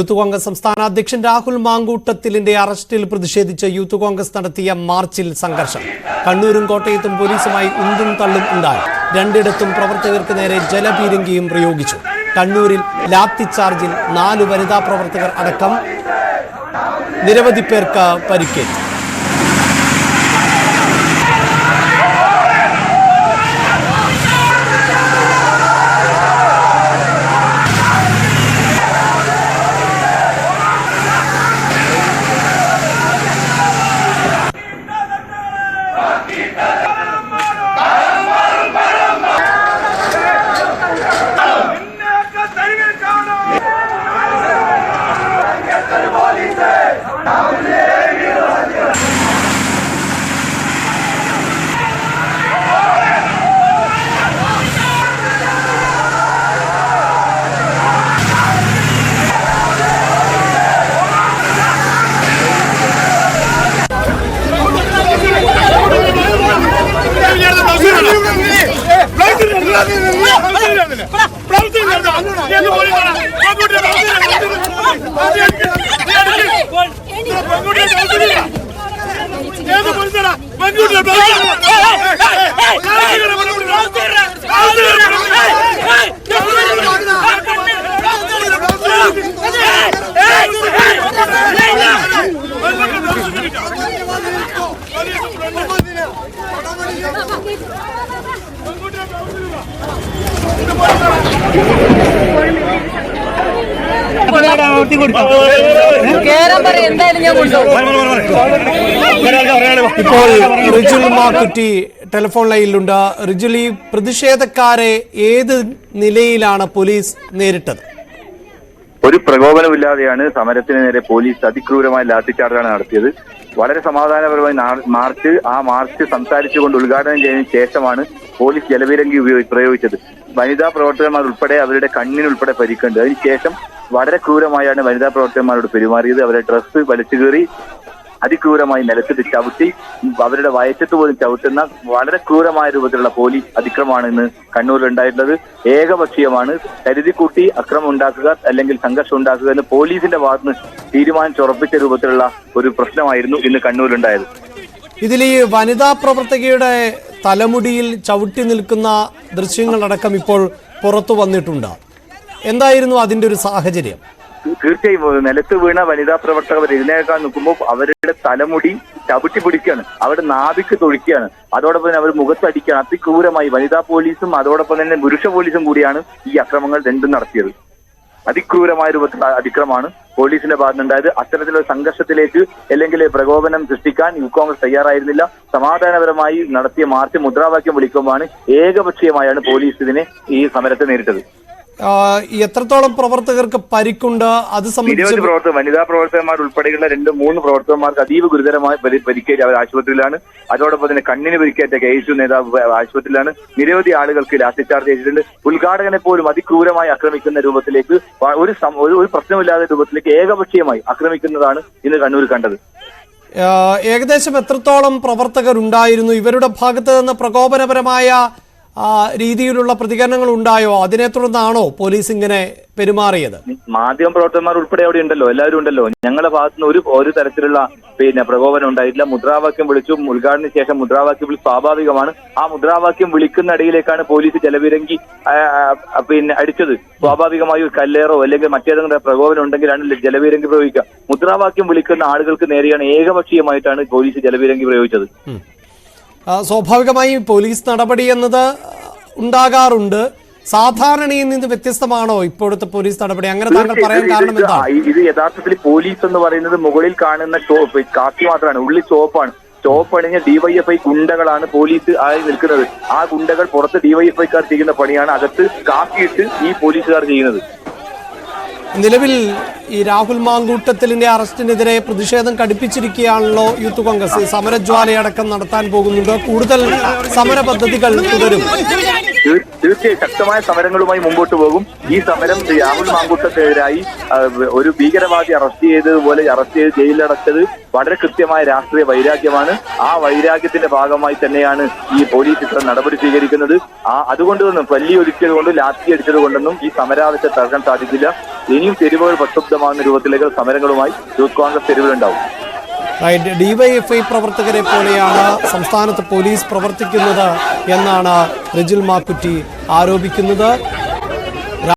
Youth Congress സംസ്ഥാന അധ്യക്ഷൻ രാഹുൽ മാങ്കൂട്ടത്തിലിന്റെ അറസ്റ്റിൽ പ്രതിഷേധിച്ച് യൂത്ത് കോൺഗ്രസ് നടത്തിയ മാർച്ചിൽ സംഘർഷം. കണ്ണൂരും കോട്ടയത്തും പോലീസുമായി ഉന്തും തള്ളും ഉണ്ടായി. രണ്ടിടത്തും പ്രവർത്തകർക്ക് നേരെ ജലപീരങ്കിയും പ്രയോഗിച്ചു. കണ്ണൂരിൽ ലാത്തി ചാർജിൽ 4 വനിതാ പ്രവർത്തകർ അടക്കം നിരവധി പേർക്ക് പരിക്കേറ്റു. ഇപ്പോൾ റിജുൽ മാക്കുറ്റി ടെലിഫോൺ ലൈനിലുണ്ട്. റിജുൽ, ഈ പ്രതിഷേധക്കാരെ ഏത് നിലയിലാണ് പോലീസ് നേരിട്ടത്? ഒരു പ്രകോപനമില്ലാതെയാണ് സമരത്തിന് നേരെ പോലീസ് അതിക്രൂരമായ ലാത്തിച്ചാർജാണ് നടത്തിയത്. വളരെ സമാധാനപരമായി മാർച്ച് സംസാരിച്ചുകൊണ്ട് ഉദ്ഘാടനം ചെയ്തതിനു ശേഷമാണ് പോലീസ് ജലപീരങ്കി പ്രയോഗിച്ചത്. വനിതാ പ്രവർത്തകന്മാർ ഉൾപ്പെടെ അവരുടെ കണ്ണിനുൾപ്പെടെ പരിക്കുണ്ട്. അതിനുശേഷം വളരെ ക്രൂരമായാണ് വനിതാ പ്രവർത്തകന്മാരോട് പെരുമാറിയത്. അവരുടെ ഡ്രസ്സ് വലിച്ചുകീറി അതിക്രൂരമായി നിലത്തിട്ട് ചവിട്ടി അവരുടെ വയറ്റത്ത് പോലും ചവിട്ടുന്ന വളരെ ക്രൂരമായ രൂപത്തിലുള്ള പോലീസ് അതിക്രമമാണ് ഇന്ന് കണ്ണൂരിൽ ഉണ്ടായിട്ടുള്ളത്. ഏകപക്ഷീയമാണ്. കരുതിക്കൂട്ടി അക്രമം ഉണ്ടാക്കുക അല്ലെങ്കിൽ സംഘർഷം ഉണ്ടാക്കുക എന്ന് പോലീസിന്റെ ഭാഗത്തുനിന്ന് തീരുമാനിച്ചുറപ്പിച്ച രൂപത്തിലുള്ള ഒരു പ്രശ്നമായിരുന്നു ഇന്ന് കണ്ണൂരിലുണ്ടായത്. ഇതിൽ ഈ വനിതാ പ്രവർത്തകയുടെ തലമുടിയിൽ ചവിട്ടി നിൽക്കുന്ന ദൃശ്യങ്ങളടക്കം ഇപ്പോൾ പുറത്തു വന്നിട്ടുണ്ട്. എന്തായിരുന്നു അതിന്റെ ഒരു സാഹചര്യം? തീർച്ചയായും നിലത്ത് വീണ വനിതാ പ്രവർത്തകർ എഴുന്നേൽക്കാൻ നിൽക്കുമ്പോൾ അവരുടെ തലമുടി ചവിട്ടി പിടിക്കുകയാണ്, അവരുടെ നാഭിക്ക് തൊഴിക്കുകയാണ്, അതോടൊപ്പം തന്നെ അവർ മുഖത്തടിക്കുകയാണ്. അതിക്രൂരമായി വനിതാ പോലീസും അതോടൊപ്പം തന്നെ പുരുഷ പോലീസും കൂടിയാണ് ഈ അക്രമങ്ങൾ രണ്ടും നടത്തിയത്. അതിക്രൂരമായ രൂപത്തിലുള്ള അതിക്രമമാണ് പോലീസിന്റെ ഭാഗത്തുണ്ടായത്. അത്തരത്തിലുള്ള സംഘർഷത്തിലേക്ക് അല്ലെങ്കിൽ പ്രകോപനം സൃഷ്ടിക്കാൻ യൂത്ത് കോൺഗ്രസ് തയ്യാറായിരുന്നില്ല. സമാധാനപരമായി നടത്തിയ മാർച്ച് മുദ്രാവാക്യം വിളിക്കുമ്പോഴാണ് ഏകപക്ഷീയമായാണ് പോലീസ് ഇതിനെ ഈ സമരത്തെ നേരിട്ടത്. എത്രത്തോളം പ്രവർത്തകർക്ക് പരിക്കുണ്ട്? അത് നിരവധി വനിതാ പ്രവർത്തകന്മാർ ഉൾപ്പെടെയുള്ള 2-3 പ്രവർത്തകന്മാർക്ക് അതീവ ഗുരുതരമായ പരിക്കേറ്റ് അവർ ആശുപത്രിയിലാണ്. അതോടൊപ്പം തന്നെ കണ്ണിന് പരിക്കേറ്റ KSU നേതാവ് ആശുപത്രിയിലാണ്. നിരവധി ആളുകൾക്ക് ലാത്തിചാർജ് ചെയ്തിട്ടുണ്ട്. ഉദ്ഘാടകനെ പോലും അതിക്രൂരമായി ആക്രമിക്കുന്ന രൂപത്തിലേക്ക് ഒരു പ്രശ്നമില്ലാത്ത രൂപത്തിലേക്ക് ഏകപക്ഷീയമായി ആക്രമിക്കുന്നതാണ് ഇന്ന് കണ്ണൂർ കണ്ടത്. ഏകദേശം എത്രത്തോളം പ്രവർത്തകരുണ്ടായിരുന്നു? ഇവരുടെ ഭാഗത്ത് നിന്ന് പ്രകോപനപരമായ രീതിയിലുള്ള പ്രതികരണങ്ങൾ ഉണ്ടായോ? അതിനെ തുടർന്നാണോ പോലീസ് ഇങ്ങനെ പെരുമാറിയത്? മാധ്യമ പ്രവർത്തകന്മാർ ഉൾപ്പെടെ അവിടെ ഉണ്ടല്ലോ, എല്ലാവരും ഉണ്ടല്ലോ. ഞങ്ങളുടെ ഭാഗത്തുനിന്ന് ഒരു തരത്തിലുള്ള പ്രകോപനം ഉണ്ടായിട്ടില്ല. മുദ്രാവാക്യം വിളിച്ചു. ഉദ്ഘാടന ശേഷം മുദ്രാവാക്യം വിളി സ്വാഭാവികമാണ്. ആ മുദ്രാവാക്യം വിളിക്കുന്ന ഇടയിലേക്കാണ് പോലീസ് ജലപീരങ്കി അടിച്ചത്. സ്വാഭാവികമായും കല്ലേറോ അല്ലെങ്കിൽ മറ്റേതെങ്കിലും പ്രകോപനം ഉണ്ടെങ്കിലാണ് ജലപീരങ്കി പ്രയോഗിക്കുക. മുദ്രാവാക്യം വിളിക്കുന്ന ആളുകൾക്ക് നേരെയാണ് ഏകപക്ഷീയമായിട്ടാണ് പോലീസ് ജലപീരങ്കി പ്രയോഗിച്ചത്. സ്വാഭാവികമായും പോലീസ് നടപടി എന്നത് ഉണ്ടാകാറുണ്ട്. സാധാരണയിൽ നിന്ന് വ്യത്യസ്തമാണോ ഇപ്പോഴത്തെ പോലീസ് നടപടി? അങ്ങനെ താങ്കൾ പറയാൻ കാരണം എന്താണ്? ഇത് യഥാർത്ഥത്തിൽ പോലീസ് എന്ന് പറയുന്നത് മുകളിൽ കാണുന്ന കാക്കി മാത്രമാണ്, ഉള്ളിൽ ചോപ്പാണ്. ചോപ്പണിഞ്ഞ DYFI ഗുണ്ടകളാണ് പോലീസ് ആയി നിൽക്കുന്നത്. ആ ഗുണ്ടകൾ പുറത്ത് DYFIക്കാർ ചെയ്യുന്ന പണിയാണ് അകത്ത് കാക്കിയിട്ട് ഈ പോലീസുകാർ ചെയ്യുന്നത്. നിലവിൽ ഈ രാഹുൽ മാങ്കൂട്ടത്തിലിന്റെ അറസ്റ്റിനെതിരെ പ്രതിഷേധം കടുപ്പിച്ചിരിക്കുകയാണല്ലോ യൂത്ത് കോൺഗ്രസ്. സമരജ്വാലയടക്കം നടത്താൻ പോകുന്നുണ്ട്. കൂടുതൽ സമര പദ്ധതികൾ തുടരും. തീർച്ചയായും ശക്തമായ സമരങ്ങളുമായി മുമ്പോട്ട് പോകും. ഈ സമരം രാഹുൽ മാങ്കൂട്ടത്തിനെതിരായി ഒരു ഭീകരവാദി അറസ്റ്റ് ചെയ്ത് ജയിലിലടച്ചത് വളരെ കൃത്യമായ രാഷ്ട്രീയ വൈരാഗ്യമാണ്. ആ വൈരാഗ്യത്തിന്റെ ഭാഗമായി തന്നെയാണ് ഈ പോലീസ് ഇത്ര നടപടി സ്വീകരിക്കുന്നത്. അതുകൊണ്ടൊന്നും പല്ലിയൊരുക്കിയത് കൊണ്ടും ലാത്തി അടിച്ചത് കൊണ്ടൊന്നും ഈ സമരാവശ്യം തകർക്കാൻ സാധിക്കില്ല. ഇനിയും തെരുവുകൾ പ്രക്ഷുബ്ധമാകുന്ന രൂപത്തിലേക്ക് സമരങ്ങളുമായി യൂത്ത് കോൺഗ്രസ് തെരുവിലുണ്ടാവും. ഡിവൈഎഫ്ഐ പ്രവർത്തകരെ പോലെയാണ് സംസ്ഥാനത്ത് പോലീസ് പ്രവർത്തിക്കുന്നത് എന്നാണ് റിജിൽ മാക്കുറ്റി ആരോപിക്കുന്നത്.